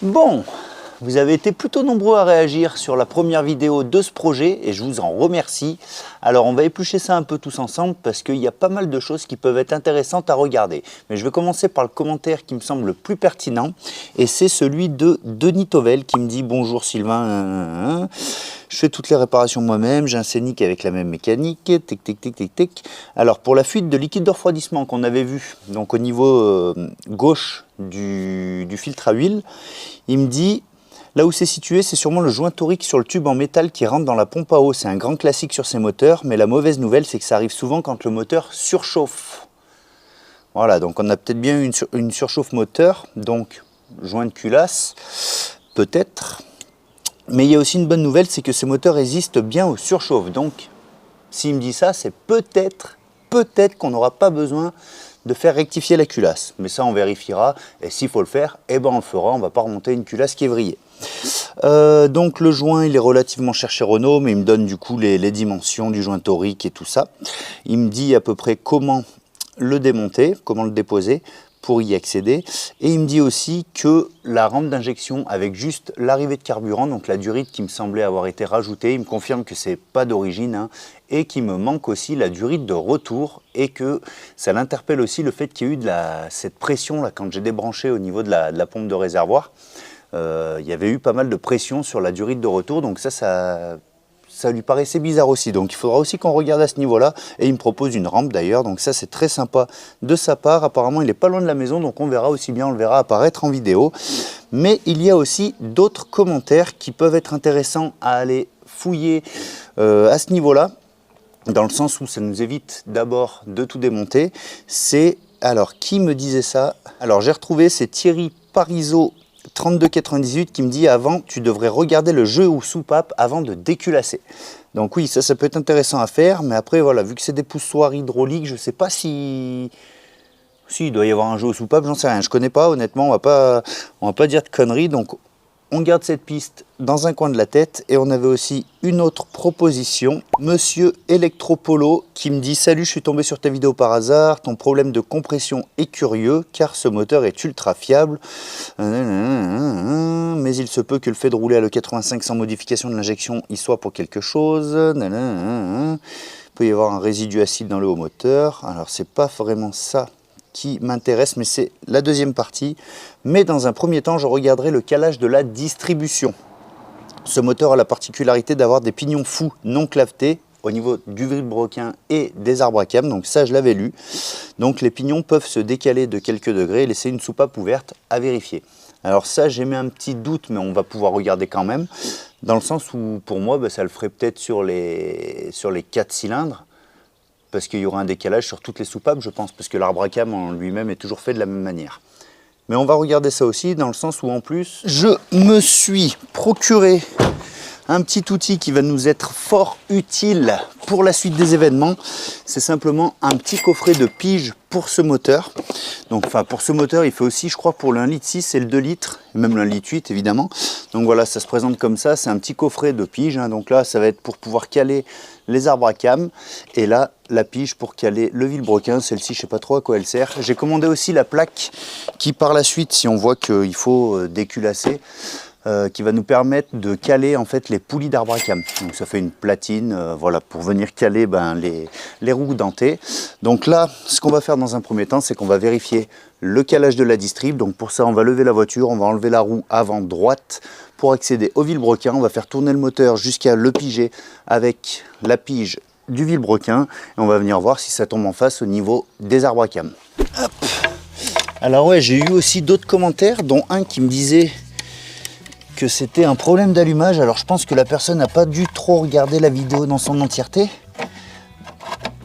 Bon, vous avez été plutôt nombreux à réagir sur la première vidéo de ce projet et je vous en remercie. Alors on va éplucher ça un peu tous ensemble parce qu'il y a pas mal de choses qui peuvent être intéressantes à regarder. Mais je vais commencer par le commentaire qui me semble le plus pertinent et c'est celui de Denis Tovel qui me dit « Bonjour Sylvain, je fais toutes les réparations moi-même, j'ai un Scénic avec la même mécanique, tic tic tic tic tic. Alors pour la fuite de liquide de refroidissement qu'on avait vu donc au niveau gauche du filtre à huile, il me dit « Là où c'est situé, c'est sûrement le joint torique sur le tube en métal qui rentre dans la pompe à eau. C'est un grand classique sur ces moteurs, mais la mauvaise nouvelle, c'est que ça arrive souvent quand le moteur surchauffe. » Voilà, donc on a peut-être bien une surchauffe moteur, donc joint de culasse, peut-être. Mais il y a aussi une bonne nouvelle, c'est que ces moteurs résistent bien aux surchauffes. Donc, s'il me dit ça, c'est peut-être qu'on n'aura pas besoin de faire rectifier la culasse. Mais ça, on vérifiera. Et s'il faut le faire, eh ben on le fera. On ne va pas remonter une culasse qui est vrillée. Donc le joint, il est relativement cher chez Renault, mais il me donne du coup les dimensions du joint torique et tout ça. Il me dit à peu près comment le démonter, comment le déposer pour y accéder. Et il me dit aussi que la rampe d'injection avec juste l'arrivée de carburant, donc la durite qui me semblait avoir été rajoutée, il me confirme que c'est pas d'origine, hein, et qu'il me manque aussi la durite de retour et que ça l'interpelle aussi le fait qu'il y a eu cette pression là quand j'ai débranché au niveau de la pompe de réservoir. Il y avait eu pas mal de pression sur la durite de retour, donc ça lui paraissait bizarre aussi. Donc il faudra aussi qu'on regarde à ce niveau-là. Et il me propose une rampe d'ailleurs, donc ça c'est très sympa de sa part. Apparemment il n'est pas loin de la maison, donc on verra aussi bien, on le verra apparaître en vidéo. Mais il y a aussi d'autres commentaires qui peuvent être intéressants à aller fouiller à ce niveau-là, dans le sens où ça nous évite d'abord de tout démonter. C'est, alors qui me disait ça? Alors j'ai retrouvé, c'est Thierry Parizeau 3298 qui me dit avant tu devrais regarder le jeu ou soupape avant de déculasser. Donc oui, ça peut être intéressant à faire, mais après voilà, vu que c'est des poussoirs hydrauliques, je sais pas si il doit y avoir un jeu ou soupape, j'en sais rien, je connais pas honnêtement, on va pas dire de conneries. Donc on garde cette piste dans un coin de la tête. Et on avait aussi une autre proposition, Monsieur Electropolo qui me dit « Salut, je suis tombé sur ta vidéo par hasard, ton problème de compression est curieux car ce moteur est ultra fiable. Mais il se peut que le fait de rouler à l'E85 sans modification de l'injection y soit pour quelque chose. Il peut y avoir un résidu acide dans le haut moteur. » Alors c'est pas vraiment ça qui m'intéresse, mais c'est la deuxième partie. Mais dans un premier temps, je regarderai le calage de la distribution. Ce moteur a la particularité d'avoir des pignons fous non clavetés au niveau du vilebrequin et des arbres à cam, donc ça je l'avais lu. Donc les pignons peuvent se décaler de quelques degrés et laisser une soupape ouverte à vérifier. Alors ça, j'ai mis un petit doute, mais on va pouvoir regarder quand même, dans le sens où pour moi, ça le ferait peut-être sur les 4 cylindres, parce qu'il y aura un décalage sur toutes les soupapes, je pense, parce que l'arbre à cam en lui-même est toujours fait de la même manière. Mais on va regarder ça aussi, dans le sens où en plus, je me suis procuré un petit outil qui va nous être fort utile pour la suite des événements. C'est simplement un petit coffret de pige pour ce moteur. Donc, enfin, pour ce moteur, il fait aussi, je crois, pour le 1,6 litre et le 2 litres, et même le 1,8 litre, évidemment. Donc voilà, ça se présente comme ça. C'est un petit coffret de pige, hein. Donc là, ça va être pour pouvoir caler les arbres à cam. Et là, la pige pour caler le vilebrequin. Celle-ci, je ne sais pas trop à quoi elle sert. J'ai commandé aussi la plaque qui, par la suite, si on voit qu'il faut déculasser, qui va nous permettre de caler en fait les poulies d'arbre à cam. Donc ça fait une platine, voilà, pour venir caler les roues dentées. Donc là, ce qu'on va faire dans un premier temps, c'est qu'on va vérifier le calage de la distrib. Donc pour ça, on va lever la voiture, on va enlever la roue avant droite pour accéder au vilebrequin. On va faire tourner le moteur jusqu'à le piger avec la pige du vilebrequin. Et on va venir voir si ça tombe en face au niveau des arbres à cam. Hop. Alors ouais, j'ai eu aussi d'autres commentaires, dont un qui me disait que c'était un problème d'allumage. Alors je pense que la personne n'a pas dû trop regarder la vidéo dans son entièreté,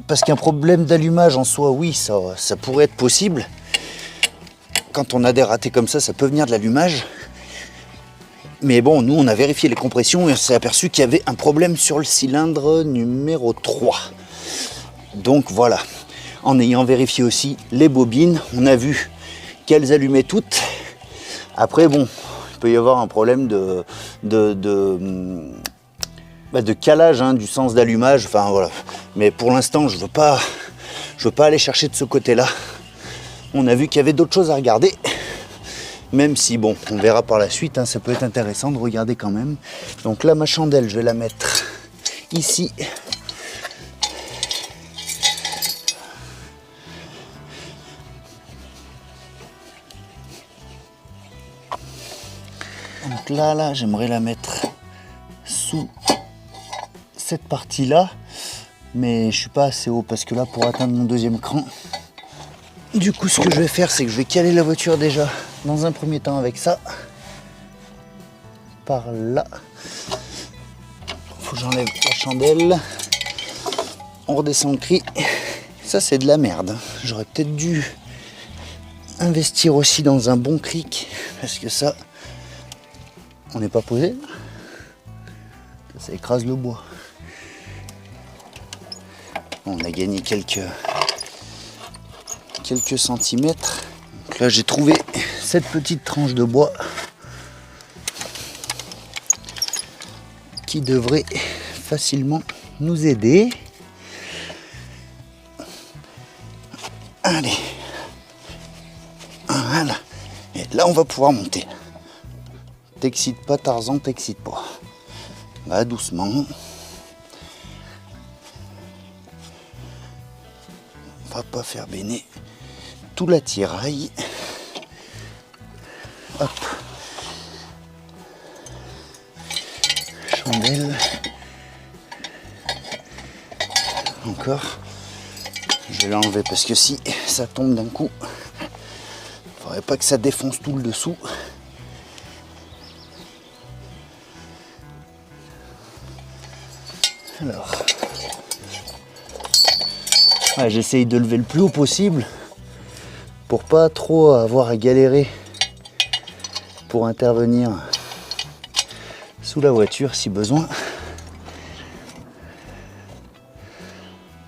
parce qu'un problème d'allumage en soi, oui, ça pourrait être possible. Quand on a des ratés comme ça peut venir de l'allumage. Mais bon, nous on a vérifié les compressions et on s'est aperçu qu'il y avait un problème sur le cylindre numéro 3. Donc voilà, en ayant vérifié aussi les bobines, on a vu qu'elles allumaient toutes. Après bon, il peut y avoir un problème de calage, hein, du sens d'allumage, enfin voilà. Mais pour l'instant, je veux pas aller chercher de ce côté-là. On a vu qu'il y avait d'autres choses à regarder. Même si, bon, on verra par la suite, hein, ça peut être intéressant de regarder quand même. Donc là, ma chandelle, je vais la mettre ici. Donc là, j'aimerais la mettre sous cette partie-là. Mais je suis pas assez haut parce que là, pour atteindre mon deuxième cran, du coup, ce que je vais faire, c'est que je vais caler la voiture déjà dans un premier temps avec ça. Par là. Faut que j'enlève la chandelle. On redescend le cri. Ça, c'est de la merde. J'aurais peut-être dû investir aussi dans un bon cric. Parce que ça, on n'est pas posé. Ça écrase le bois. On a gagné quelques centimètres. Donc là, j'ai trouvé cette petite tranche de bois qui devrait facilement nous aider. Allez. Voilà. Et là, on va pouvoir monter. T'excites pas, Tarzan, t'excites pas. Va doucement. On va pas faire béner tout l'attirail. Hop. Chandelle. Encore. Je vais l'enlever parce que si ça tombe d'un coup, faudrait pas que ça défonce tout le dessous. Alors, ouais, j'essaye de lever le plus haut possible pour pas trop avoir à galérer pour intervenir sous la voiture si besoin.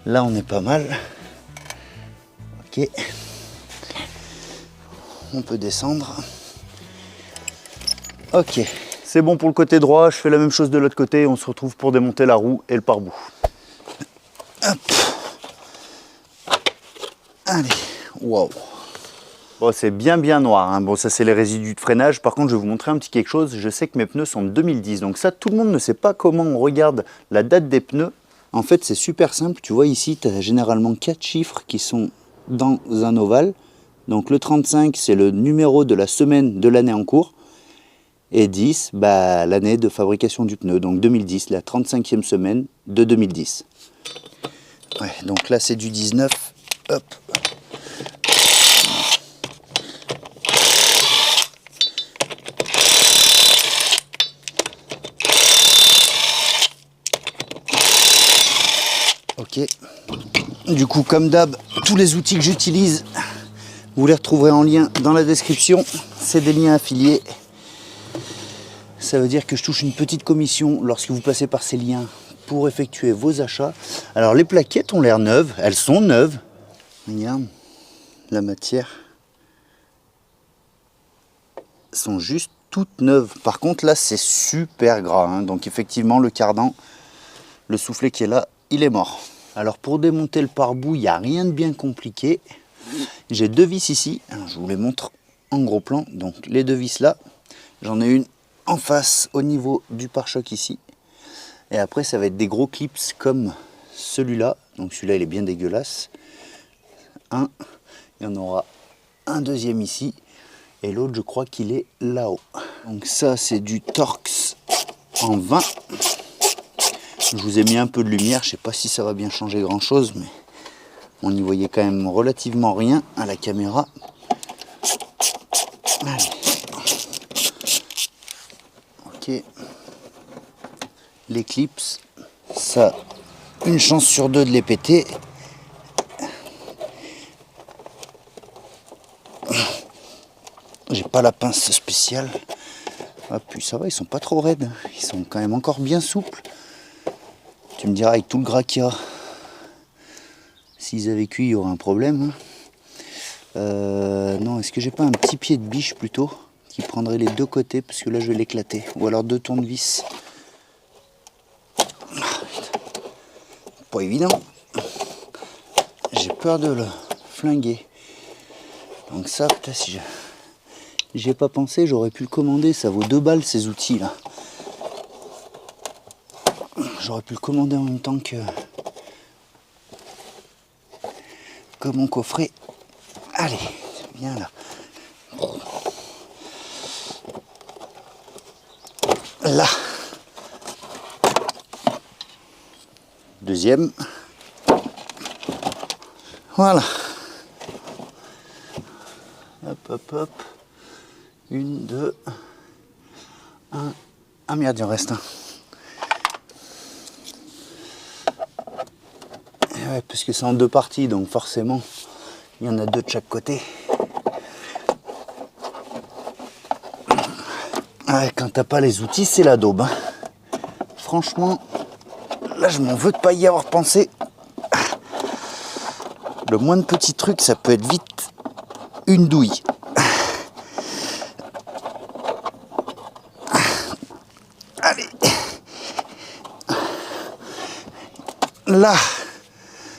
Là, on est pas mal. Ok. On peut descendre. Ok. C'est bon pour le côté droit. Je fais la même chose de l'autre côté. On se retrouve pour démonter la roue et le pare-boue. Hop. Allez. Waouh. Bon, c'est bien noir, hein. Bon, ça c'est les résidus de freinage. Par contre, je vais vous montrer un petit quelque chose. Je sais que mes pneus sont de 2010. Donc ça, tout le monde ne sait pas comment on regarde la date des pneus. En fait, c'est super simple. Tu vois ici, tu as généralement 4 chiffres qui sont dans un ovale. Donc le 35, c'est le numéro de la semaine de l'année en cours. Et 10, bah, l'année de fabrication du pneu. Donc 2010, la 35e semaine de 2010. Ouais, donc là, c'est du 19. Hop. Ok. Du coup, comme d'hab, tous les outils que j'utilise, vous les retrouverez en lien dans la description. C'est des liens affiliés. Ça veut dire que je touche une petite commission lorsque vous passez par ces liens pour effectuer vos achats. Alors les plaquettes ont l'air neuves, elles sont neuves. Regarde, la matière sont juste toutes neuves. Par contre là c'est super gras, hein. Donc effectivement le cardan, le soufflet qui est là, il est mort. Alors pour démonter le pare-boue, il n'y a rien de bien compliqué. J'ai 2 vis ici, je vous les montre en gros plan. Donc les 2 vis là, j'en ai une en face au niveau du pare-choc ici. Et après ça va être des gros clips comme celui-là. Donc celui-là il est bien dégueulasse. Il y en aura un deuxième ici. Et l'autre je crois qu'il est là-haut. Donc ça c'est du Torx en 20. Je vous ai mis un peu de lumière, je ne sais pas si ça va bien changer grand chose, mais on y voyait quand même relativement rien à la caméra. Allez. Ok. Les clips, ça, une chance sur 2 de les péter. J'ai pas la pince spéciale. Ah, puis ça va, ils sont pas trop raides. Ils sont quand même encore bien souples. Tu me diras, avec tout le gras qu'il y a, s'ils avaient cuit, il y aurait un problème. Non, est-ce que j'ai pas un petit pied de biche plutôt, qui prendrait les 2 côtés, parce que là je vais l'éclater. Ou alors 2 tournevis. Pas évident. J'ai peur de le flinguer. Donc ça, putain, si J'y ai pas pensé, j'aurais pu le commander, ça vaut 2 balles ces outils là. J'aurais pu le commander en même temps que mon coffret. Allez, viens là. Là. Deuxième. Voilà. Hop, hop, hop. Une, deux. Un. Ah merde, il en reste un. Et ouais, parce que c'est en 2 parties, donc forcément, il y en a 2 de chaque côté. Ouais, quand t'as pas les outils, c'est la daube. Hein. Franchement, là, je m'en veux de pas y avoir pensé. Le moindre petit truc, ça peut être vite une douille. Allez. Là.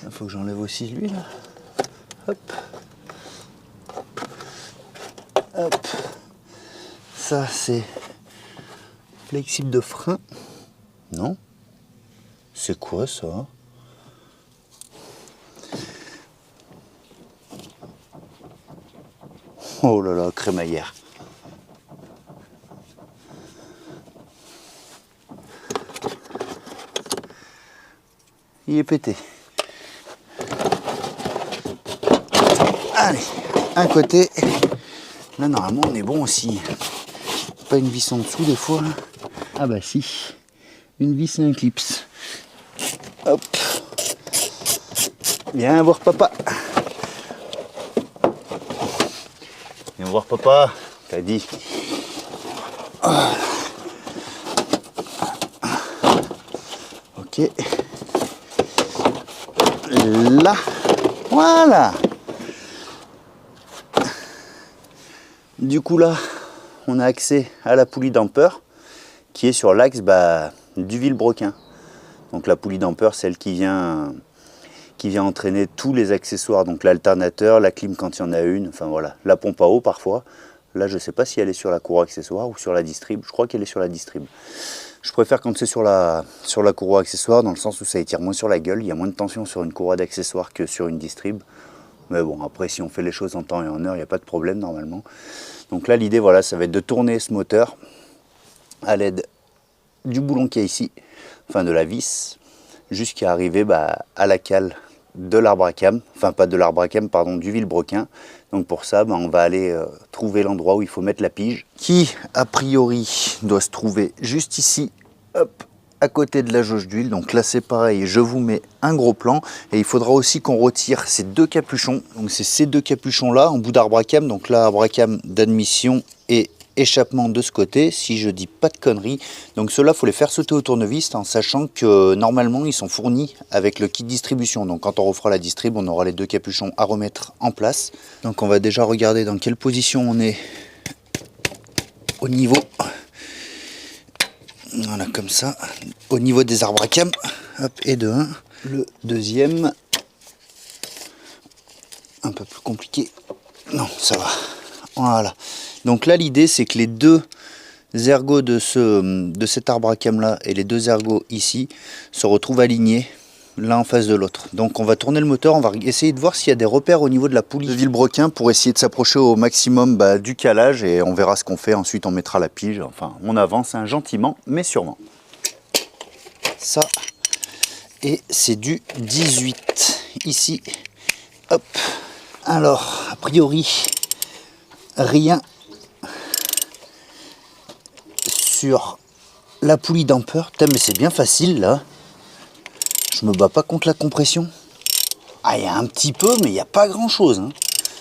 Il faut que j'enlève aussi lui, là. Hop. Hop. Ça, c'est flexible de frein. Non? C'est quoi, ça? Oh là là, crémaillère. Il est pété. Allez, un côté. Là, normalement, on est bon aussi. Pas une vis en dessous, des fois. Là. Ah bah si. Une vis et un clips. Hop. Viens voir papa. Viens voir papa. T'as dit. Ok. Là. Voilà. Du coup là, on a accès à la poulie damper qui est sur l'axe du Villebrequin. Donc la poulie damper, celle qui vient entraîner tous les accessoires, donc l'alternateur, la clim quand il y en a une, enfin voilà, la pompe à eau parfois. Là je ne sais pas si elle est sur la courroie accessoire ou sur la distrib, je crois qu'elle est sur la distrib. Je préfère quand c'est sur la courroie accessoire, dans le sens où ça étire moins sur la gueule, il y a moins de tension sur une courroie d'accessoire que sur une distrib. Mais bon, après si on fait les choses en temps et en heure, il n'y a pas de problème normalement. Donc là l'idée, voilà, ça va être de tourner ce moteur à l'aide du boulon qui est ici, enfin de la vis, jusqu'à arriver à la cale de l'arbre à cam, enfin pas de l'arbre à cam, pardon, du Villebrequin. Donc pour ça, on va aller trouver l'endroit où il faut mettre la pige, qui a priori doit se trouver juste ici, hop, à côté de la jauge d'huile. Donc là c'est pareil, je vous mets un gros plan, et il faudra aussi qu'on retire ces 2 capuchons. Donc c'est ces 2 capuchons là, en bout d'arbre à cam, donc là arbre à cam d'admission et échappement de ce côté, si je dis pas de conneries. Donc ceux-là, faut les faire sauter au tournevis, en sachant que normalement ils sont fournis avec le kit distribution. Donc quand on refera la distrib, on aura les 2 capuchons à remettre en place. Donc on va déjà regarder dans quelle position on est au niveau, voilà, comme ça, au niveau des arbres à cam. Hop, et de 1. Le deuxième, un peu plus compliqué. Non, ça va. Voilà. Donc là, l'idée, c'est que les 2 ergots de cet arbre à cam là et les 2 ergots ici se retrouvent alignés l'un en face de l'autre. Donc on va tourner le moteur, on va essayer de voir s'il y a des repères au niveau de la poulie de Villebrequin pour essayer de s'approcher au maximum du calage, et on verra ce qu'on fait. Ensuite, on mettra la pige. Enfin, on avance gentiment, mais sûrement. Ça, et c'est du 18 ici. Hop. Alors, a priori, rien sur la poulie damper. Putain, mais c'est bien facile là. Je me bats pas contre la compression. Ah, il y a un petit peu, mais il n'y a pas grand chose. Hein.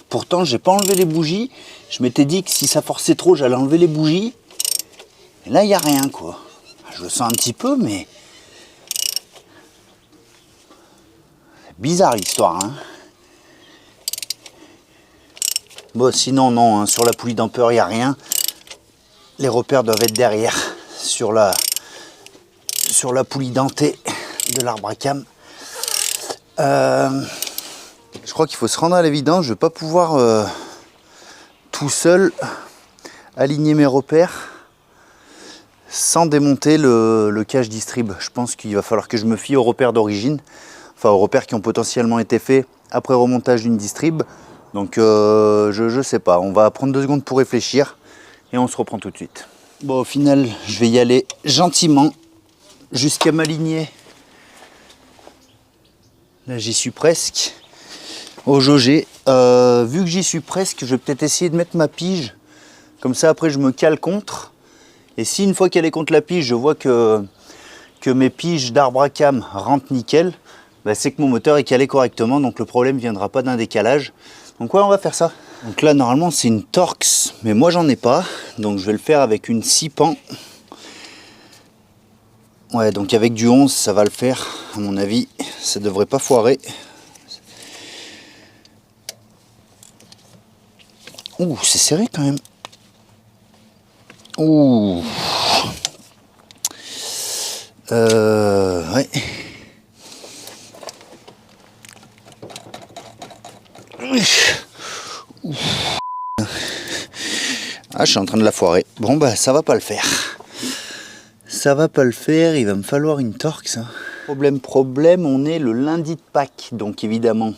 Pourtant, j'ai pas enlevé les bougies. Je m'étais dit que si ça forçait trop, j'allais enlever les bougies. Et là, il n'y a rien, quoi. Je le sens un petit peu, mais c'est bizarre l'histoire. Hein. Bon, sinon, non, hein, sur la poulie damper, il n'y a rien. Les repères doivent être derrière, sur la poulie dentée de l'arbre à cam. Je crois qu'il faut se rendre à l'évidence. Je ne vais pas pouvoir tout seul aligner mes repères sans démonter le cache distrib. Je pense qu'il va falloir que je me fie aux repères d'origine, enfin aux repères qui ont potentiellement été faits après remontage d'une distrib. Donc je sais pas, on va prendre 2 secondes pour réfléchir et on se reprend tout de suite. Bon, au final, je vais y aller gentiment jusqu'à m'aligner. Là, j'y suis presque. Au jaugé, vu que j'y suis presque, je vais peut-être essayer de mettre ma pige. Comme ça, après, je me cale contre. Et si une fois qu'elle est contre la pige, je vois que mes piges d'arbre à cam rentrent nickel, bah, c'est que mon moteur est calé correctement, donc le problème ne viendra pas d'un décalage. Donc ouais, on va faire ça. Donc là, normalement, c'est une Torx, mais moi, j'en ai pas. Donc je vais le faire avec une 6 pans. Ouais, donc avec du 11, ça va le faire. À mon avis, ça devrait pas foirer. Ouh, c'est serré quand même. Ouh. Ouais. Ah, je suis en train de la foirer. Bon, bah, ça va pas le faire. Ça va pas le faire, il va me falloir une Torx. Problème, on est le lundi de Pâques. Donc, évidemment,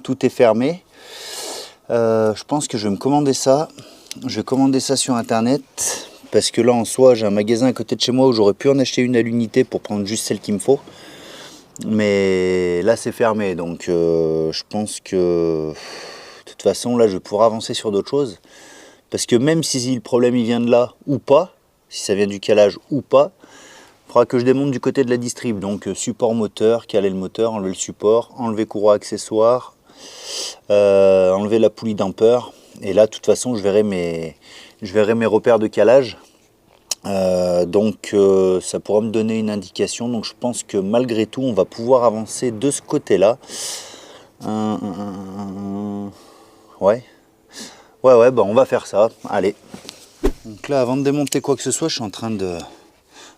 tout est fermé. Je pense que je vais me commander ça. Je vais commander ça sur internet. Parce que là, en soi, j'ai un magasin à côté de chez moi où j'aurais pu en acheter une à l'unité pour prendre juste celle qu'il me faut. Mais là, c'est fermé. Donc, je pense que de toute façon, là, je vais pouvoir avancer sur d'autres choses. Parce que même si le problème il vient de là ou pas, si ça vient du calage ou pas, il faudra que je démonte du côté de la distrib. Donc support moteur, caler le moteur, enlever le support, enlever courroie accessoire, enlever la poulie damper. Et là, de toute façon, je verrai mes repères de calage. Donc ça pourra me donner une indication. Donc je pense que malgré tout, on va pouvoir avancer de ce côté-là. Ouais. Ouais, bah on va faire ça, allez. Donc là, avant de démonter quoi que ce soit, je suis en train de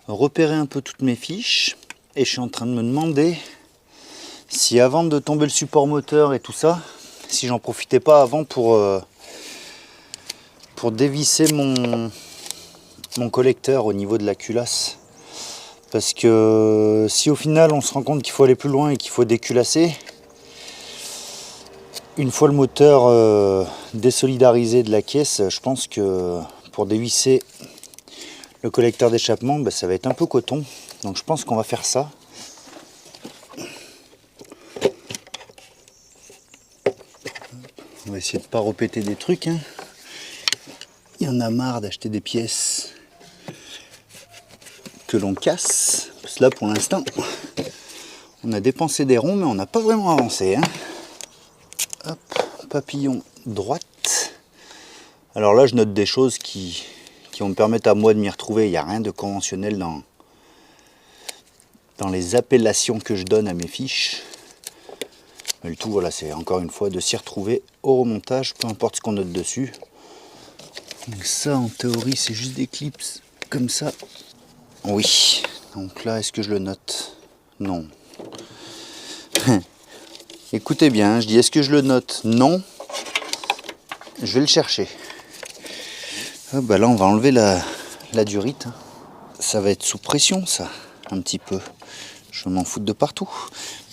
repérer un peu toutes mes fiches. Et je suis en train de me demander si avant de tomber le support moteur et tout ça, si j'en profitais pas avant pour dévisser mon collecteur au niveau de la culasse. Parce que si au final on se rend compte qu'il faut aller plus loin et qu'il faut déculasser, une fois le moteur désolidarisé de la caisse, je pense que pour dévisser le collecteur d'échappement, bah, ça va être un peu coton. Donc je pense qu'on va faire ça. On va essayer de ne pas repéter des trucs. Hein. Il y en a marre d'acheter des pièces que l'on casse. Parce que là, pour l'instant, on a dépensé des ronds, mais on n'a pas vraiment avancé. Hein. Hop, papillon droite. Alors là, je note des choses qui vont me permettre à moi de m'y retrouver. Il n'y a rien de conventionnel dans les appellations que je donne à mes fiches. Mais le tout, voilà, c'est encore une fois de s'y retrouver au remontage, peu importe ce qu'on note dessus. Donc ça, en théorie, c'est juste des clips comme ça. Oui. Donc là, est-ce que je le note? Non. Écoutez bien, je dis est-ce que je le note? Non. Je vais le chercher. Ah bah là, on va enlever la durite. Ça va être sous pression, ça, un petit peu. Je vais m'en foutre de partout.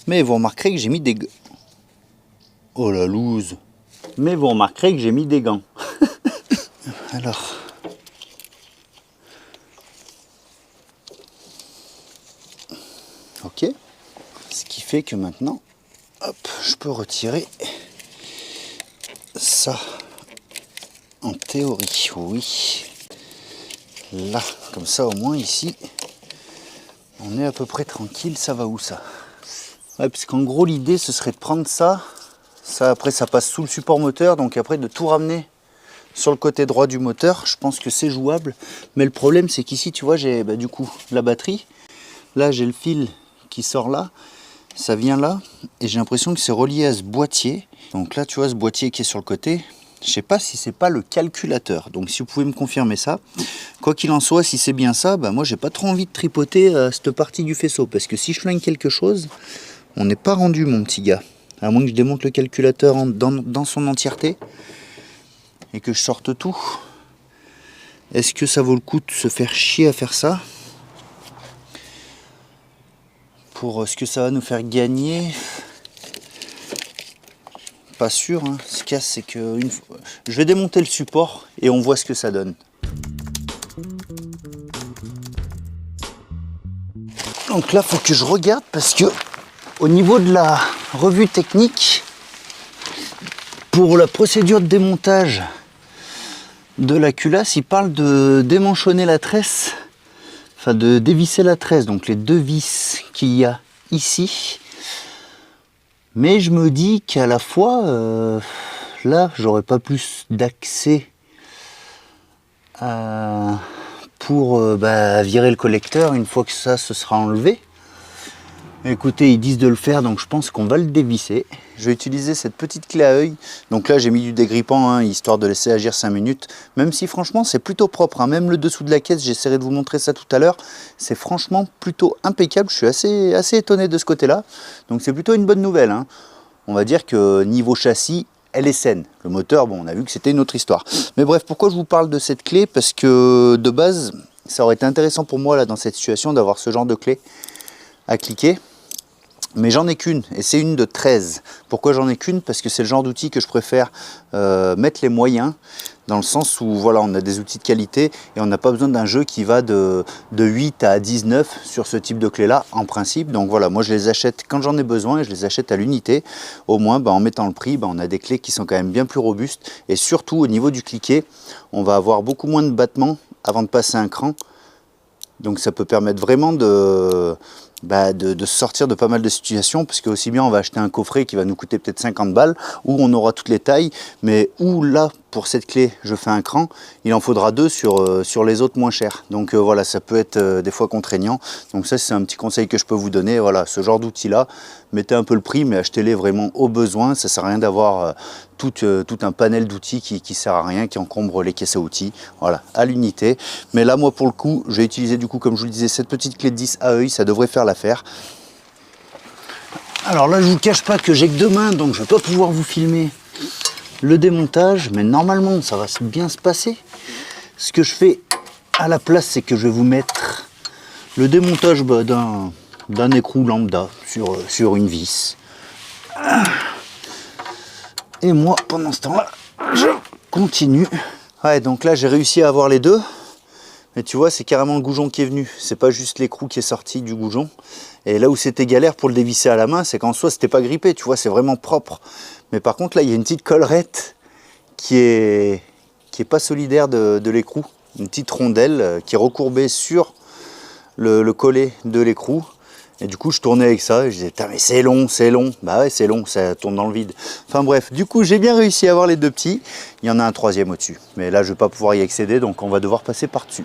Mais vous remarquerez que j'ai mis des gants. Oh la loose. Mais vous remarquerez que j'ai mis des gants. Alors. Ok. Ce qui fait que maintenant, hop, je peux retirer ça. En théorie, oui. Là, comme ça au moins ici, on est à peu près tranquille. Ça va où ça? Ouais, parce qu'en gros l'idée ce serait de prendre ça. Ça après ça passe sous le support moteur, donc après de tout ramener sur le côté droit du moteur. Je pense que c'est jouable. Mais le problème c'est qu'ici tu vois j'ai du coup la batterie. Là j'ai le fil qui sort là. Ça vient là. Et j'ai l'impression que c'est relié à ce boîtier. Donc là tu vois ce boîtier qui est sur le côté. Je sais pas si c'est pas le calculateur. Donc si vous pouvez me confirmer ça. Quoi qu'il en soit, si c'est bien ça, bah moi j'ai pas trop envie de tripoter cette partie du faisceau. Parce que si je flingue quelque chose, on n'est pas rendu mon petit gars. À moins que je démonte le calculateur dans son entièreté. Et que je sorte tout. Est-ce que ça vaut le coup de se faire chier à faire ça? Pour ce que ça va nous faire gagner, pas sûr. Hein. Ce qu'il y a, c'est que je vais démonter le support et on voit ce que ça donne. Donc là, il faut que je regarde parce que au niveau de la revue technique, pour la procédure de démontage de la culasse, il parle de démanchonner la tresse, enfin de dévisser la tresse, donc les deux vis qu'il y a ici. Mais je me dis qu'à la fois, là, j'aurais pas plus d'accès pour virer le collecteur une fois que ça se sera enlevé. Écoutez, ils disent de le faire, donc je pense qu'on va le dévisser. Je vais utiliser cette petite clé à œil. Donc là, j'ai mis du dégrippant, hein, histoire de laisser agir 5 minutes. Même si franchement, c'est plutôt propre. Hein. Même le dessous de la caisse, j'essaierai de vous montrer ça tout à l'heure. C'est franchement plutôt impeccable. Je suis assez étonné de ce côté-là. Donc c'est plutôt une bonne nouvelle. Hein. On va dire que niveau châssis, elle est saine. Le moteur, bon, on a vu que c'était une autre histoire. Mais bref, pourquoi je vous parle de cette clé? Parce que de base, ça aurait été intéressant pour moi là dans cette situation d'avoir ce genre de clé à cliquer. Mais j'en ai qu'une, et c'est une de 13. Pourquoi j'en ai qu'une? Parce que c'est le genre d'outil que je préfère mettre les moyens, dans le sens où voilà, on a des outils de qualité, et on n'a pas besoin d'un jeu qui va de 8 à 19 sur ce type de clé-là, en principe. Donc voilà, moi je les achète quand j'en ai besoin, et je les achète à l'unité. Au moins, en mettant le prix, on a des clés qui sont quand même bien plus robustes, et surtout au niveau du cliquet, on va avoir beaucoup moins de battements avant de passer un cran. Donc ça peut permettre vraiment de sortir de pas mal de situations, parce que aussi bien on va acheter un coffret qui va nous coûter peut-être 50 balles, où on aura toutes les tailles, mais où là, pour cette clé, je fais un cran, il en faudra deux sur les autres moins chers. Donc voilà, ça peut être des fois contraignant. Donc ça, c'est un petit conseil que je peux vous donner. Voilà, ce genre d'outil-là, mettez un peu le prix, mais achetez-les vraiment au besoin. Ça sert à rien d'avoir tout un panel d'outils qui sert à rien, qui encombre les caisses à outils. Voilà, à l'unité. Mais là, moi, pour le coup, j'ai utilisé du coup, comme je vous le disais, cette petite clé de 10 à œil, ça devrait faire l'affaire. Alors là, je vous cache pas que j'ai que 2 mains, donc je vais pas pouvoir vous filmer le démontage, mais normalement ça va bien se passer. Ce que je fais à la place, c'est que je vais vous mettre le démontage d'un écrou lambda sur une vis. Et moi, pendant ce temps-là, je continue. Ouais, donc là j'ai réussi à avoir les deux. Mais tu vois, c'est carrément le goujon qui est venu. C'est pas juste l'écrou qui est sorti du goujon. Et là où c'était galère pour le dévisser à la main, c'est qu'en soi, c'était pas grippé. Tu vois, c'est vraiment propre. Mais par contre, là, il y a une petite collerette qui est pas solidaire de l'écrou. Une petite rondelle qui est recourbée sur le collet de l'écrou. Et du coup, je tournais avec ça. Et je disais, mais c'est long, c'est long. Bah ouais, c'est long, ça tourne dans le vide. Enfin bref, du coup, j'ai bien réussi à avoir les deux petits. Il y en a un troisième au-dessus. Mais là, je vais pas pouvoir y accéder, donc on va devoir passer par-dessus.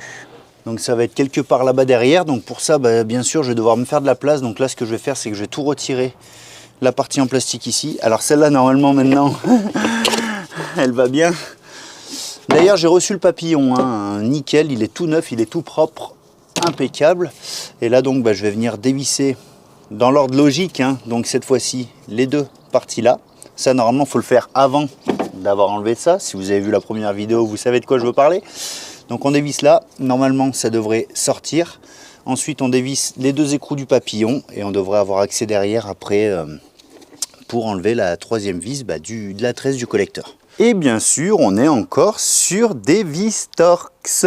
Donc ça va être quelque part là-bas derrière. Donc pour ça, bien sûr, je vais devoir me faire de la place. Donc là, ce que je vais faire, c'est que je vais tout retirer. La partie en plastique ici. Alors celle-là, normalement, maintenant, elle va bien. D'ailleurs, j'ai reçu le papillon, hein, nickel. Il est tout neuf, il est tout propre. Impeccable. Et là donc je vais venir dévisser dans l'ordre logique, hein, donc cette fois-ci les deux parties là. Ça normalement faut le faire avant d'avoir enlevé ça. Si vous avez vu la première vidéo, vous savez de quoi je veux parler. Donc on dévisse là, normalement ça devrait sortir. Ensuite on dévisse les deux écrous du papillon et on devrait avoir accès derrière après pour enlever la troisième vis de la tresse du collecteur. Et bien sûr, on est encore sur des vis Torx.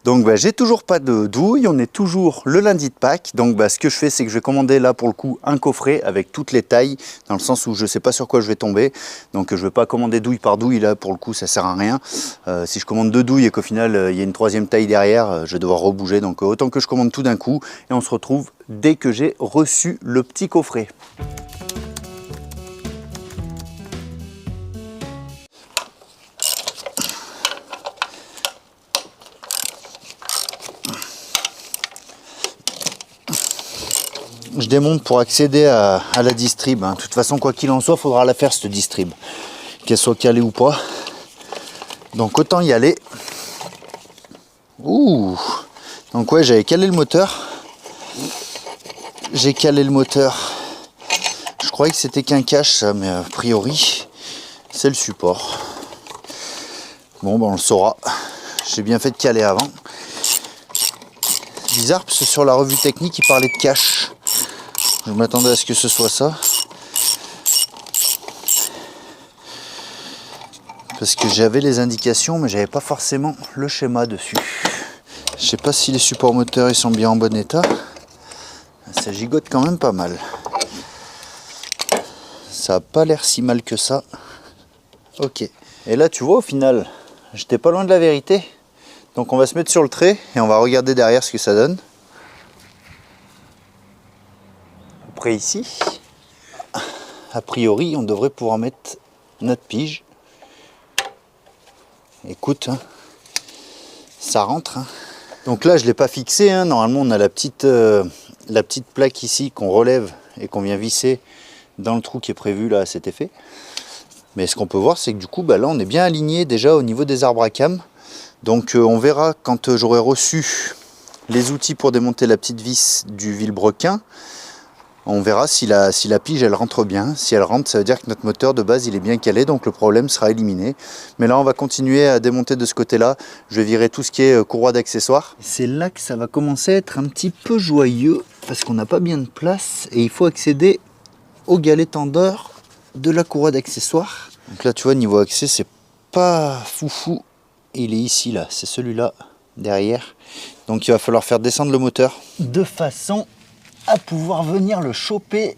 Donc j'ai toujours pas de douille, on est toujours le lundi de Pâques. Donc ce que je fais, c'est que je vais commander là pour le coup un coffret avec toutes les tailles, dans le sens où je sais pas sur quoi je vais tomber. Donc je vais pas commander douille par douille, là pour le coup ça sert à rien. Si je commande 2 douilles et qu'au final il y a une troisième taille derrière, je vais devoir rebouger. Donc autant que je commande tout d'un coup et on se retrouve dès que j'ai reçu le petit coffret. Je démonte pour accéder à la distrib. De toute façon, quoi qu'il en soit, il faudra la faire cette distrib. Qu'elle soit calée ou pas. Donc autant y aller. Ouh. Donc ouais, j'avais calé le moteur. J'ai calé le moteur. Je croyais que c'était qu'un cache, ça, mais a priori, c'est le support. Bon, on le saura. J'ai bien fait de caler avant. C'est bizarre parce que sur la revue technique, il parlait de cache. Je m'attendais à ce que ce soit ça. Parce que j'avais les indications, mais j'avais pas forcément le schéma dessus. Je sais pas si les supports moteurs ils sont bien en bon état. Ça gigote quand même pas mal. Ça a pas l'air si mal que ça. Ok. Et là tu vois au final, j'étais pas loin de la vérité. Donc on va se mettre sur le trait et on va regarder derrière ce que ça donne. Après ici, a priori on devrait pouvoir mettre notre pige. Écoute, hein, ça rentre. Hein. Donc là je ne l'ai pas fixé, hein. Normalement on a la petite plaque ici qu'on relève et qu'on vient visser dans le trou qui est prévu là à cet effet. Mais ce qu'on peut voir c'est que du coup là on est bien aligné déjà au niveau des arbres à cam. Donc on verra quand j'aurai reçu les outils pour démonter la petite vis du vilebrequin. On verra si la pige elle rentre bien. Si elle rentre, ça veut dire que notre moteur de base il est bien calé, donc le problème sera éliminé. Mais là on va continuer à démonter de ce côté là. Je vais virer tout ce qui est courroie d'accessoires. C'est là que ça va commencer à être un petit peu joyeux parce qu'on n'a pas bien de place et il faut accéder au galet tendeur de la courroie d'accessoires. Donc là tu vois niveau accès c'est pas foufou. Il est ici là, c'est celui-là derrière. Donc il va falloir faire descendre le moteur de façon à pouvoir venir le choper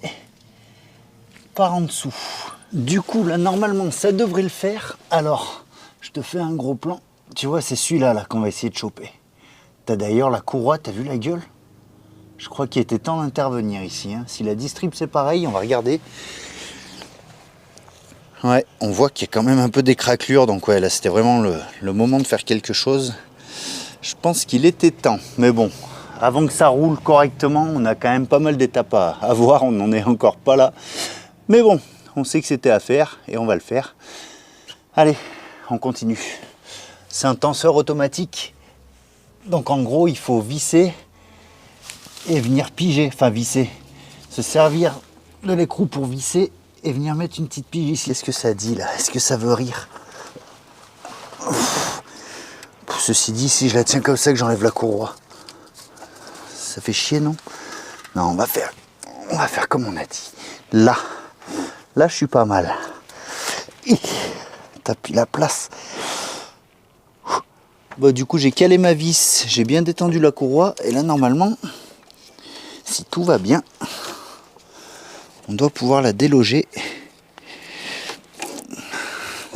par en dessous. Du coup là normalement ça devrait le faire. Alors je te fais un gros plan. Tu vois c'est celui-là là, qu'on va essayer de choper. T'as d'ailleurs la courroie, t'as vu la gueule? Je crois qu'il était temps d'intervenir ici. Hein. Si la distrib c'est pareil, on va regarder. Ouais, on voit qu'il y a quand même un peu des craquelures. Donc ouais là c'était vraiment le moment de faire quelque chose. Je pense qu'il était temps. Mais bon. Avant que ça roule correctement, on a quand même pas mal d'étapes à voir, on n'en est encore pas là. Mais bon, on sait que c'était à faire et on va le faire. Allez, on continue. C'est un tenseur automatique. Donc en gros, il faut visser et venir piger. Enfin visser, se servir de l'écrou pour visser et venir mettre une petite pige ici. Qu'est-ce que ça dit là? Est-ce que ça veut rire? Ceci dit, si je la tiens comme ça que j'enlève la courroie. Ça fait chier, non? Non, on va faire comme on a dit. Là, je suis pas mal. T'appuies la place. Bon, du coup, j'ai calé ma vis, j'ai bien détendu la courroie. Et là, normalement, si tout va bien, on doit pouvoir la déloger.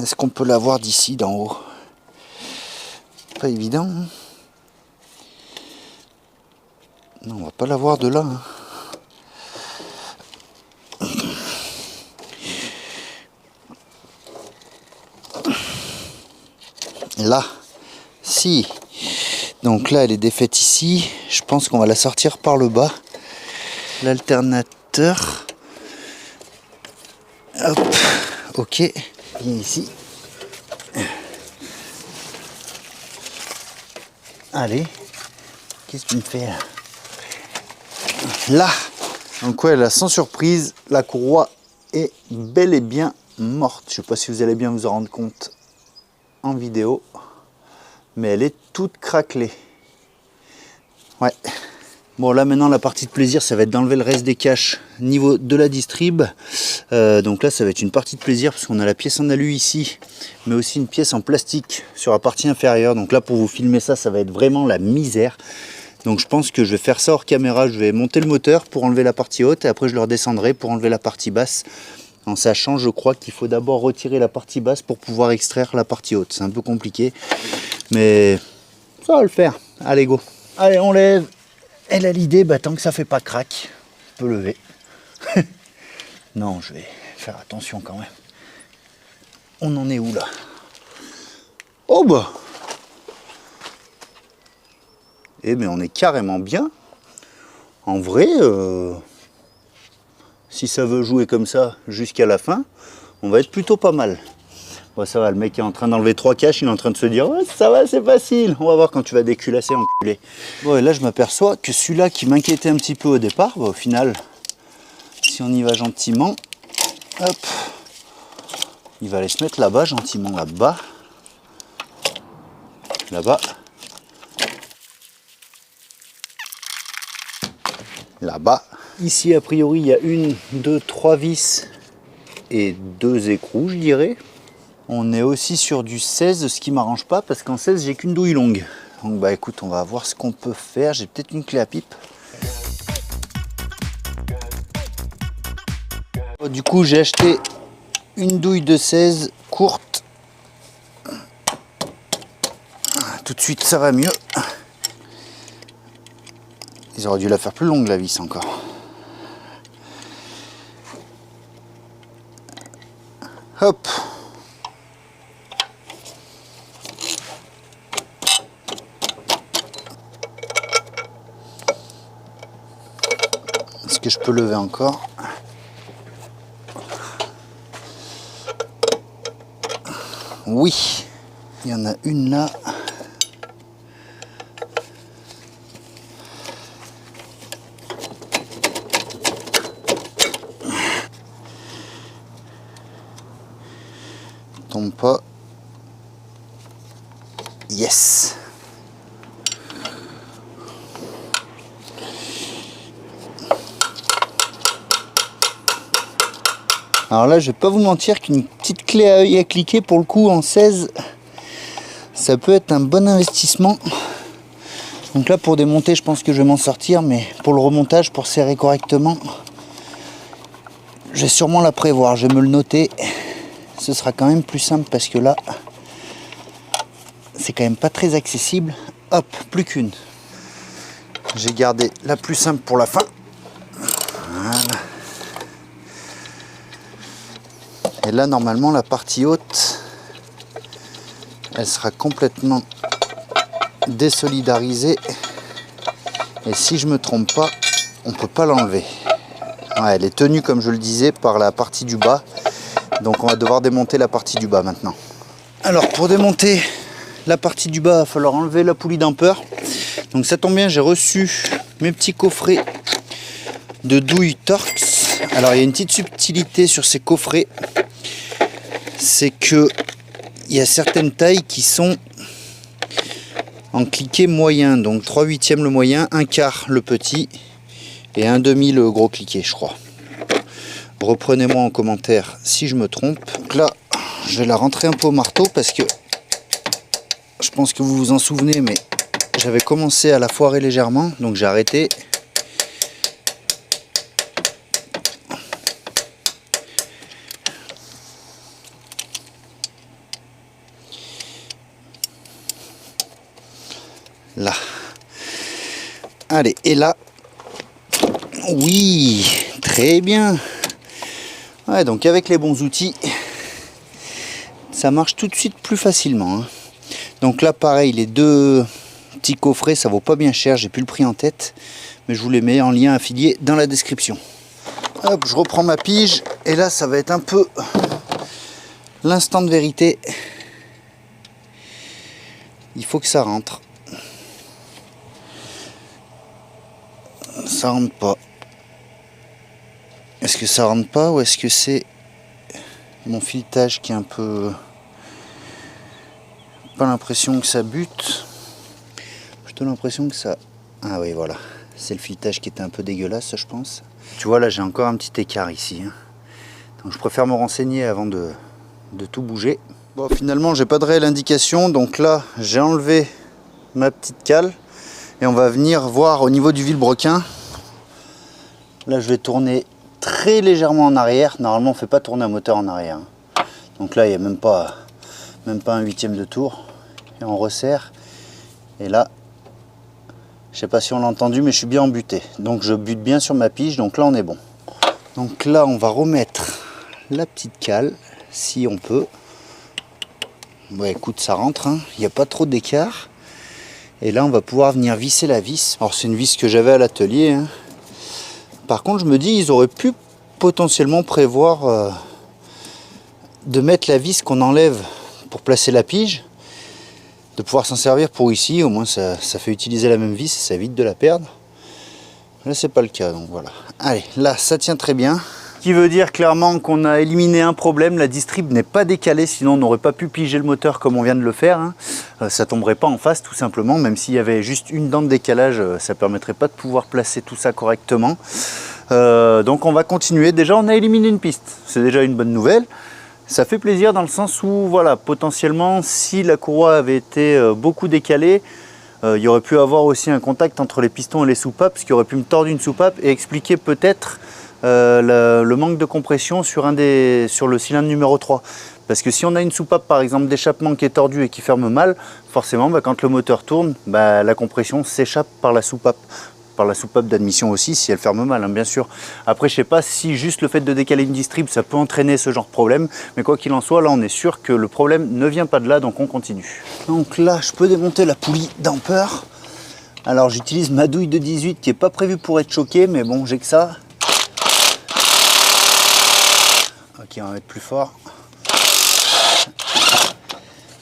Est-ce qu'on peut la voir d'ici, d'en haut? Pas évident, hein. Non, on va pas la voir de là. Hein. Là, si. Donc là, elle est défaite ici. Je pense qu'on va la sortir par le bas. L'alternateur. Hop. Ok. Viens ici. Allez. Qu'est-ce que tu me fais là? Là, donc ouais, là, sans surprise, la courroie est bel et bien morte. Je ne sais pas si vous allez bien vous en rendre compte en vidéo, mais elle est toute craquelée. Ouais. Bon, là maintenant la partie de plaisir, ça va être d'enlever le reste des caches niveau de la distrib. Donc là, ça va être une partie de plaisir parce qu'on a la pièce en alu ici, mais aussi une pièce en plastique sur la partie inférieure. Donc là, pour vous filmer ça, ça va être vraiment la misère. Donc je pense que je vais faire ça hors caméra, je vais monter le moteur pour enlever la partie haute et après je le redescendrai pour enlever la partie basse. En sachant, je crois qu'il faut d'abord retirer la partie basse pour pouvoir extraire la partie haute. C'est un peu compliqué, mais ça va le faire. Allez, go. Allez, on lève. Et là, l'idée, tant que ça fait pas crack, je peux lever. Non, je vais faire attention quand même. On en est où là? Oh bah! Eh bien, on est carrément bien. En vrai, si ça veut jouer comme ça jusqu'à la fin, on va être plutôt pas mal. Bon, ça va, le mec est en train d'enlever 3 caches, il est en train de se dire ouais, ça va, c'est facile. On va voir quand tu vas déculasser, enculé. Bon, et là, je m'aperçois que celui-là qui m'inquiétait un petit peu au départ, au final, si on y va gentiment, hop, il va aller se mettre là-bas, gentiment là-bas. là-bas. Là-bas. Ici, a priori, il y a 1, 2, 3 vis et 2 écrous, je dirais. On est aussi sur du 16, ce qui m'arrange pas parce qu'en 16, j'ai qu'une douille longue. Donc bah écoute, on va voir ce qu'on peut faire. J'ai peut-être une clé à pipe. Du coup, j'ai acheté une douille de 16 courte. Tout de suite, ça va mieux. Ils auraient dû la faire plus longue, la vis, encore. Hop. Est-ce que je peux lever encore? Oui. Il y en a une là. Tombe pas. Yes. Alors là, je vais pas vous mentir qu'une petite clé à œil à cliquer pour le coup en 16, ça peut être un bon investissement. Donc là, pour démonter, je pense que je vais m'en sortir, mais pour le remontage, pour serrer correctement, je vais sûrement la prévoir. Je vais me le noter. Ce sera quand même plus simple parce que là, c'est quand même pas très accessible. Hop, plus qu'une. J'ai gardé la plus simple pour la fin. Voilà. Et là, normalement, la partie haute, elle sera complètement désolidarisée. Et si je me trompe pas, on peut pas l'enlever. Ouais, elle est tenue, comme je le disais, par la partie du bas. Donc on va devoir démonter la partie du bas maintenant. Alors pour démonter la partie du bas, il va falloir enlever la poulie dampeur. Donc ça tombe bien, j'ai reçu mes petits coffrets de douille Torx. Alors il y a une petite subtilité sur ces coffrets. C'est que il y a certaines tailles qui sont en cliquet moyen. Donc 3/8 le moyen, 1/4 le petit et 1/2 le gros cliquet, je crois. Reprenez-moi en commentaire si je me trompe. Donc là, je vais la rentrer un peu au marteau parce que je pense que vous vous en souvenez, mais j'avais commencé à la foirer légèrement, donc j'ai arrêté. Là. Allez, et là. Oui, très bien. Ouais, donc avec les bons outils, ça marche tout de suite plus facilement. Hein. Donc là, pareil, les deux petits coffrets, ça vaut pas bien cher, j'ai plus le prix en tête, mais je vous les mets en lien affilié dans la description. Hop, je reprends ma pige, et là, ça va être un peu l'instant de vérité. Il faut que ça rentre. Ça rentre pas. Est-ce que ça rentre pas ou est-ce que c'est mon filetage qui est un peu... Pas l'impression que ça bute. Plutôt l'impression que ça... Ah oui, voilà. C'est le filetage qui était un peu dégueulasse, je pense. Tu vois, là, j'ai encore un petit écart ici. Hein. Donc je préfère me renseigner avant de tout bouger. Bon, finalement, j'ai pas de réelle indication. Donc là, j'ai enlevé ma petite cale. Et on va venir voir au niveau du vilebrequin. Là, je vais tourner très légèrement en arrière. Normalement, on ne fait pas tourner un moteur en arrière. Donc là, il n'y a même pas un 1/8 de tour. Et on resserre. Et là, je sais pas si on l'a entendu, mais je suis bien embuté. Donc je bute bien sur ma pige. Donc là, on est bon. Donc là, on va remettre la petite cale, si on peut. Bon, écoute, ça rentre. Hein. Il n'y a pas trop d'écart. Et là, on va pouvoir venir visser la vis. Alors, c'est une vis que j'avais à l'atelier. Hein. Par contre, je me dis, ils auraient pu potentiellement prévoir de mettre la vis qu'on enlève pour placer la pige, de pouvoir s'en servir pour ici. Au moins, ça fait utiliser la même vis et ça évite de la perdre. Là, c'est pas le cas, donc voilà. Allez, là, ça tient très bien. Ce qui veut dire clairement qu'on a éliminé un problème, la distrib n'est pas décalée, sinon on n'aurait pas pu piger le moteur comme on vient de le faire. Hein. Ça tomberait pas en face tout simplement, même s'il y avait juste une dent de décalage, ça permettrait pas de pouvoir placer tout ça correctement. Donc on va continuer. Déjà on a éliminé une piste, c'est déjà une bonne nouvelle. Ça fait plaisir dans le sens où voilà, potentiellement si la courroie avait été beaucoup décalée, il y aurait pu avoir aussi un contact entre les pistons et les soupapes, ce qui aurait pu me tordre une soupape et expliquer peut-être le manque de compression sur le cylindre numéro 3. Parce que si on a une soupape par exemple d'échappement qui est tordue et qui ferme mal, forcément quand le moteur tourne, la compression s'échappe par la soupape d'admission aussi si elle ferme mal, hein, bien sûr. Après je sais pas si juste le fait de décaler une distrib ça peut entraîner ce genre de problème, mais quoi qu'il en soit, là on est sûr que le problème ne vient pas de là, donc on continue. Donc là je peux démonter la poulie damper. Alors j'utilise ma douille de 18 qui est pas prévue pour être choquée, mais bon j'ai que ça. Ok, on va mettre plus fort.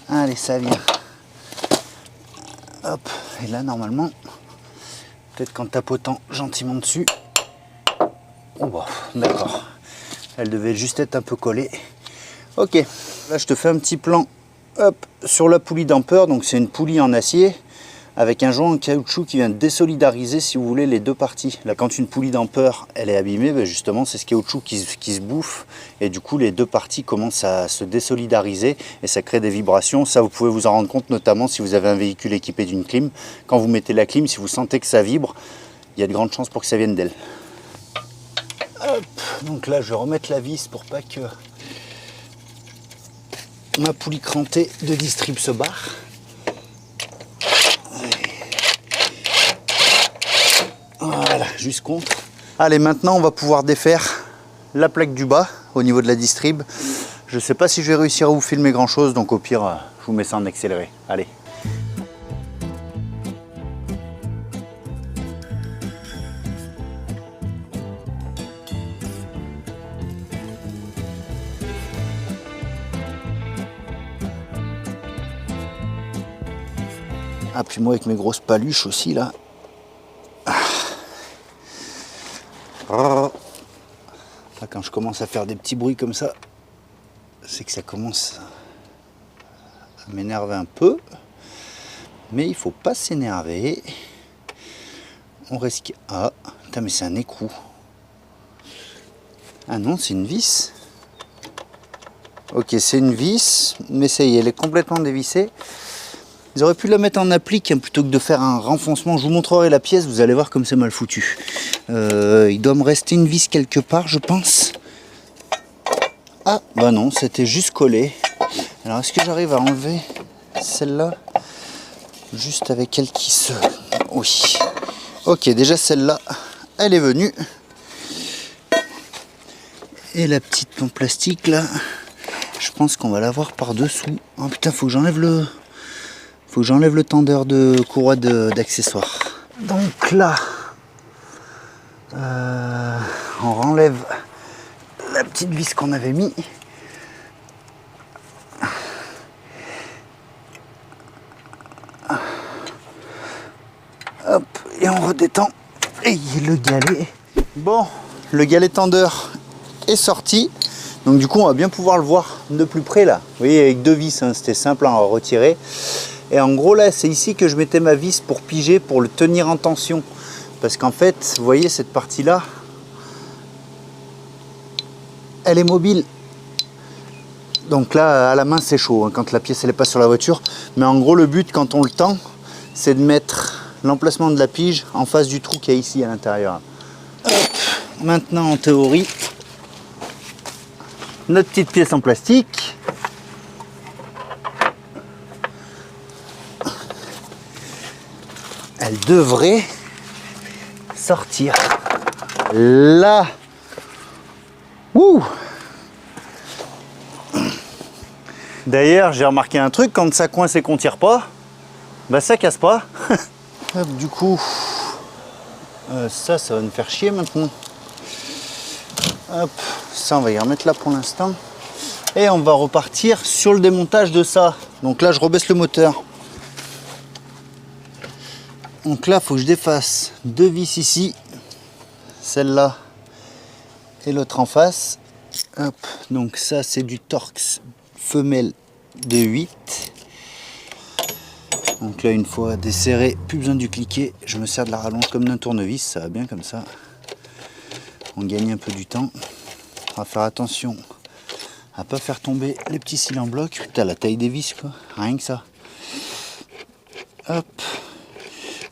Allez, ça vient. Hop, et là normalement, peut-être qu'en tapotant gentiment dessus. Oh bah, d'accord. Elle devait juste être un peu collée. Ok, là je te fais un petit plan hop, sur la poulie damper. Donc c'est une poulie en acier avec un joint en caoutchouc qui vient désolidariser, si vous voulez, les deux parties. Là, quand une poulie damper elle est abîmée, justement, c'est ce caoutchouc qui se bouffe. Et du coup, les deux parties commencent à se désolidariser et ça crée des vibrations. Ça, vous pouvez vous en rendre compte, notamment si vous avez un véhicule équipé d'une clim. Quand vous mettez la clim, si vous sentez que ça vibre, il y a de grandes chances pour que ça vienne d'elle. Hop, donc là, je vais remettre la vis pour pas que ma poulie crantée de distrib se barre. Voilà, juste contre. Allez, maintenant on va pouvoir défaire la plaque du bas au niveau de la distrib. Je ne sais pas si je vais réussir à vous filmer grand chose, donc au pire, je vous mets ça en accéléré. Allez. Ah, puis moi avec mes grosses paluches aussi là. Là, quand je commence à faire des petits bruits comme ça, c'est que ça commence à m'énerver un peu. Mais il faut pas s'énerver. On risque... Ah, putain, mais c'est un écrou. Ah non, c'est une vis. Ok, c'est une vis, mais ça y est, elle est complètement dévissée. Ils auraient pu la mettre en applique hein, plutôt que de faire un renfoncement. Je vous montrerai la pièce, vous allez voir comme c'est mal foutu. Il doit me rester une vis quelque part, je pense. Ah, bah non, c'était juste collé. Alors, est-ce que j'arrive à enlever celle-là? Juste avec elle qui se... Oui. Ok, déjà celle-là, elle est venue. Et la petite en plastique, là, je pense qu'on va l'avoir par-dessous. Oh putain, faut que j'enlève le... Faut que j'enlève le tendeur de courroie d'accessoires. Donc là, on renlève la petite vis qu'on avait mis. Hop, et on redétend. Et le galet. Bon, le galet tendeur est sorti. Donc du coup, on va bien pouvoir le voir de plus près là. Vous voyez, avec deux vis, hein, c'était simple à retirer. Et en gros là, c'est ici que je mettais ma vis pour piger, pour le tenir en tension. Parce qu'en fait, vous voyez cette partie-là, elle est mobile. Donc là, à la main, c'est chaud hein, quand la pièce elle est pas sur la voiture. Mais en gros, le but quand on le tend, c'est de mettre l'emplacement de la pige en face du trou qu'il y a ici à l'intérieur. Maintenant, en théorie, notre petite pièce en plastique. Elle devrait sortir là. Ouh. D'ailleurs, j'ai remarqué un truc, quand ça coince et qu'on tire pas, bah ça casse pas. Hop, du coup, ça va me faire chier maintenant. Hop, ça on va y remettre là pour l'instant. Et on va repartir sur le démontage de ça. Donc là, je rebaisse le moteur. Donc là, il faut que je défasse deux vis ici. Celle-là Et l'autre en face, hop, donc ça c'est du Torx femelle de 8. Donc là, une fois desserré, plus besoin du cliquet, je me sers de la rallonge comme d'un tournevis, ça va bien comme ça. On gagne un peu du temps. On va faire attention à pas faire tomber les petits cils en bloc. Putain, la taille des vis, quoi, rien que ça. Hop.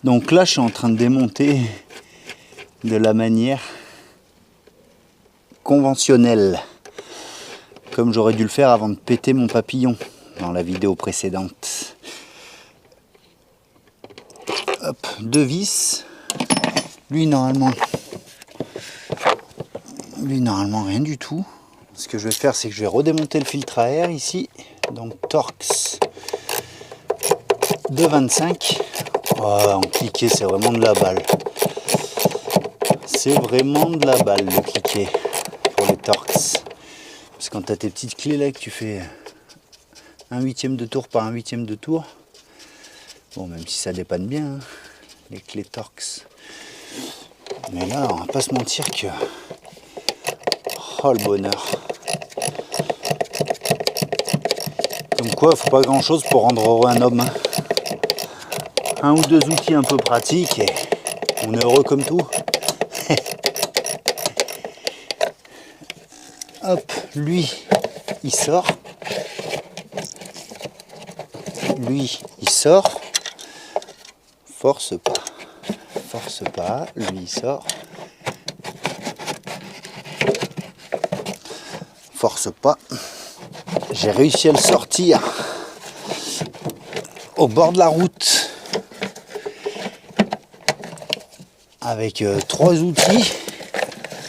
Donc là, je suis en train de démonter de la manière conventionnelle, comme j'aurais dû le faire avant de péter mon papillon dans la vidéo précédente. Hop, 2 vis. Lui normalement rien du tout. Ce que je vais faire, c'est que je vais redémonter le filtre à air ici. Donc Torx de 25. Oh, en cliquet, c'est vraiment de la balle. C'est vraiment de la balle le cliquet pour les Torx. Parce que quand tu as tes petites clés là, que tu fais 1/8 de tour par 1/8 de tour, bon, même si ça dépanne bien, hein, les clés Torx. Mais là, on va pas se mentir que... Oh, le bonheur. Comme quoi, il faut pas grand chose pour rendre heureux un homme. Hein. 1 ou 2 outils un peu pratiques et on est heureux comme tout. Hop, lui, il sort. Lui, il sort. Force pas. Force pas. Lui, il sort. Force pas. J'ai réussi à le sortir au bord de la route avec 3 outils.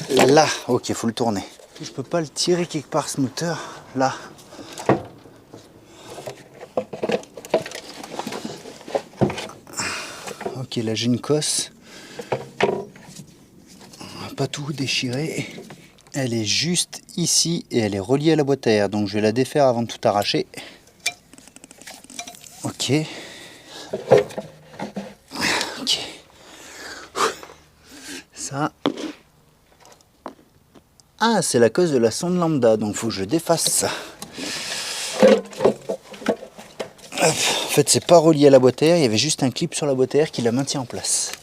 Là, ok, faut le tourner. Je peux pas le tirer quelque part ce moteur. Là. Ok, là j'ai une cosse. On va pas tout déchirer. Elle est juste ici et elle est reliée à la boîte à air. Donc je vais la défaire avant de tout arracher. Ok. Ok. Ça. Ah, c'est la cause de la sonde lambda. Donc il faut que je défasse ça. En fait, c'est pas relié à la boîte à air. Il y avait juste un clip sur la boîte à air qui la maintient en place.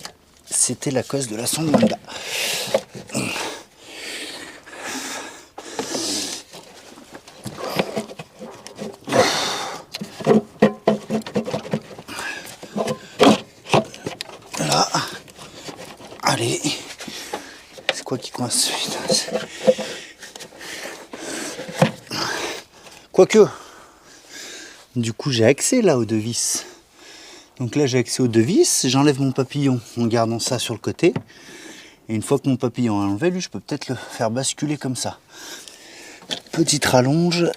C'était la cause de la sonde lambda. Là. Allez. C'est quoi qui coince? Quoique. Du coup, j'ai accès là aux 2 vis. Donc là, j'ai accès aux 2 vis. J'enlève mon papillon en gardant ça sur le côté. Et une fois que mon papillon est enlevé, lui, je peux peut-être le faire basculer comme ça. Petite rallonge.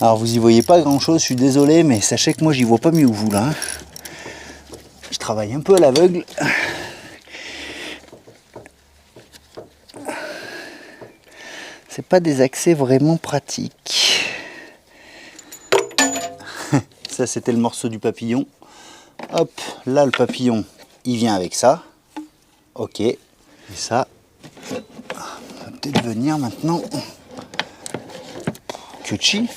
Alors, vous y voyez pas grand-chose, je suis désolé, mais sachez que moi, j'y vois pas mieux que vous, là. Je travaille un peu à l'aveugle. C'est pas des accès vraiment pratiques. Ça, c'était le morceau du papillon. Hop, là, le papillon, il vient avec ça. Ok. Et ça, on va peut-être venir maintenant. Kuchi.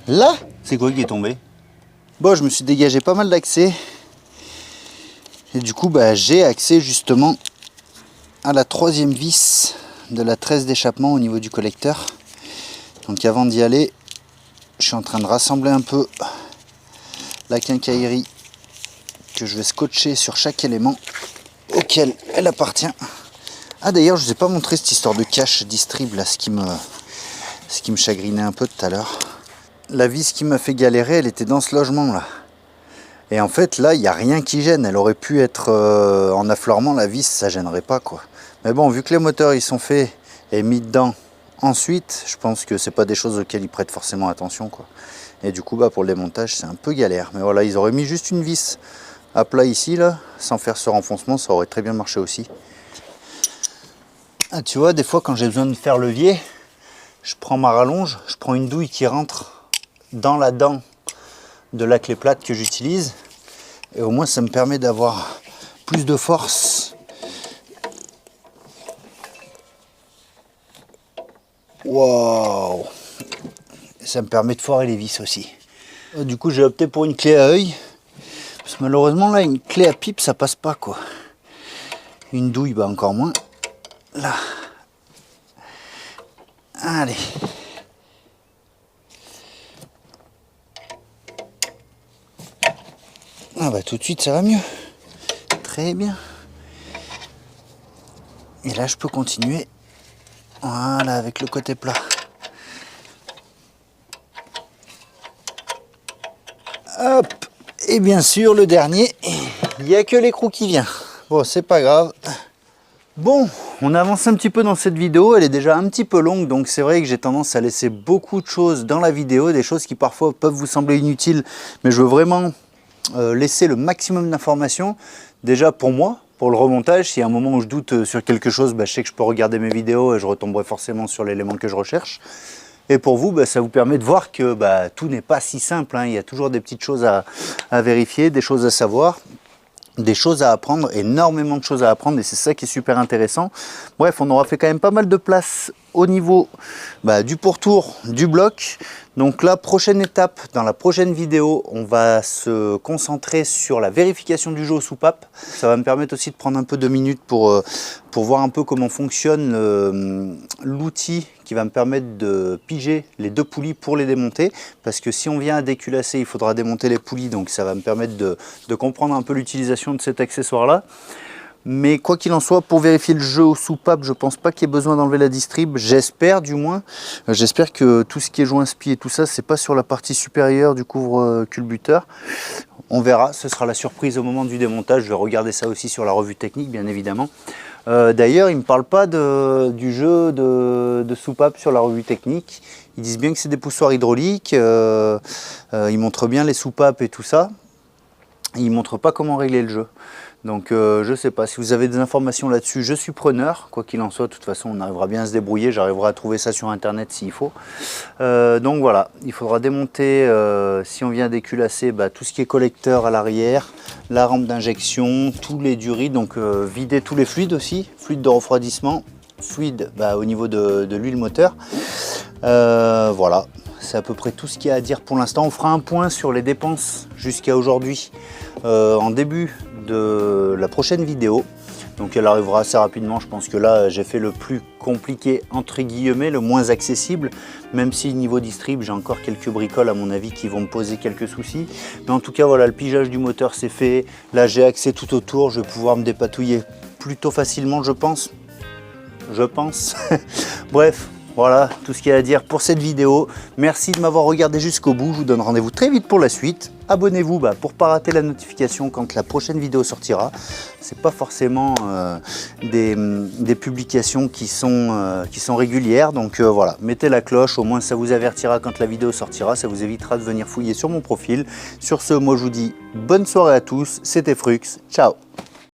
Là, c'est quoi qui est tombé? Bon, je me suis dégagé pas mal d'accès. Et du coup, bah, j'ai accès justement à la 3e vis de la tresse d'échappement au niveau du collecteur. Donc avant d'y aller, je suis en train de rassembler un peu la quincaillerie que je vais scotcher sur chaque élément auquel elle appartient. Ah, d'ailleurs, je ne vous ai pas montré cette histoire de cache distrib là, ce qui me chagrinait un peu tout à l'heure. La vis qui m'a fait galérer, elle était dans ce logement là. Et en fait, là, il n'y a rien qui gêne. Elle aurait pu être en affleurement, la vis, ça gênerait pas, quoi. Mais bon, vu que les moteurs, ils sont faits et mis dedans ensuite, je pense que c'est pas des choses auxquelles ils prêtent forcément attention, quoi. Et du coup, bah, pour le démontage, c'est un peu galère. Mais voilà, ils auraient mis juste une vis à plat ici, là, sans faire ce renfoncement, ça aurait très bien marché aussi. Ah, tu vois, des fois, quand j'ai besoin de faire levier, je prends ma rallonge, je prends une douille qui rentre dans la dent de la clé plate que j'utilise. Et au moins ça me permet d'avoir plus de force. Waouh! Ça me permet de foirer les vis aussi. Du coup j'ai opté pour une clé à œil. Parce que malheureusement là une clé à pipe ça passe pas quoi. Une douille bah encore moins. Là. Allez. Ah bah tout de suite ça va mieux. Très bien. Et là je peux continuer. Voilà, avec le côté plat. Hop. Et bien sûr le dernier, il n'y a que l'écrou qui vient. Bon, c'est pas grave. Bon, on avance un petit peu dans cette vidéo, elle est déjà un petit peu longue, donc c'est vrai que j'ai tendance à laisser beaucoup de choses dans la vidéo, des choses qui parfois peuvent vous sembler inutiles, mais je veux vraiment laisser le maximum d'informations, déjà pour moi, pour le remontage. S'il y a un moment où je doute sur quelque chose, bah, je sais que je peux regarder mes vidéos et je retomberai forcément sur l'élément que je recherche. Et pour vous, bah, ça vous permet de voir que bah, tout n'est pas si simple, hein. Il y a toujours des petites choses à vérifier, des choses à savoir, des choses à apprendre, énormément de choses à apprendre, et c'est ça qui est super intéressant. Bref, on aura fait quand même pas mal de place au niveau du pourtour du bloc. Donc la prochaine étape, dans la prochaine vidéo, on va se concentrer sur la vérification du jeu aux soupapes. Ça va me permettre aussi de prendre un peu de minutes pour voir un peu comment fonctionne l'outil qui va me permettre de piger les deux poulies pour les démonter. Parce que si on vient à déculasser, il faudra démonter les poulies, donc ça va me permettre de comprendre un peu l'utilisation de cet accessoire-là. Mais quoi qu'il en soit, pour vérifier le jeu aux soupapes, je pense pas qu'il y ait besoin d'enlever la distrib. J'espère du moins. J'espère que tout ce qui est joint spi et tout ça, c'est pas sur la partie supérieure du couvre culbuteur. On verra, ce sera la surprise au moment du démontage. Je vais regarder ça aussi sur la revue technique, bien évidemment. D'ailleurs, ils ne me parlent pas du jeu de soupapes sur la revue technique. Ils disent bien que c'est des poussoirs hydrauliques. Ils montrent bien les soupapes et tout ça. Ils ne montrent pas comment régler le jeu. Donc je ne sais pas, si vous avez des informations là-dessus, je suis preneur. Quoi qu'il en soit, de toute façon, on arrivera bien à se débrouiller. J'arriverai à trouver ça sur Internet s'il faut. Donc voilà, il faudra démonter, si on vient déculasser, tout ce qui est collecteur à l'arrière, la rampe d'injection, tous les durites, donc vider tous les fluides aussi, fluides de refroidissement, fluides au niveau de l'huile moteur. Voilà, c'est à peu près tout ce qu'il y a à dire pour l'instant. On fera un point sur les dépenses jusqu'à aujourd'hui, en début de la prochaine vidéo. Donc elle arrivera assez rapidement. Je pense que là j'ai fait le plus compliqué entre guillemets, le moins accessible, même si niveau distrib j'ai encore quelques bricoles à mon avis qui vont me poser quelques soucis. Mais en tout cas voilà, le pigeage du moteur c'est fait. Là j'ai accès tout autour, je vais pouvoir me dépatouiller plutôt facilement je pense. Bref, voilà tout ce qu'il y a à dire pour cette vidéo. Merci de m'avoir regardé jusqu'au bout. Je vous donne rendez-vous très vite pour la suite. Abonnez-vous pour ne pas rater la notification quand la prochaine vidéo sortira. C'est pas forcément des publications qui sont régulières. Donc voilà, mettez la cloche, au moins ça vous avertira quand la vidéo sortira. Ça vous évitera de venir fouiller sur mon profil. Sur ce, moi je vous dis bonne soirée à tous. C'était Frux. Ciao.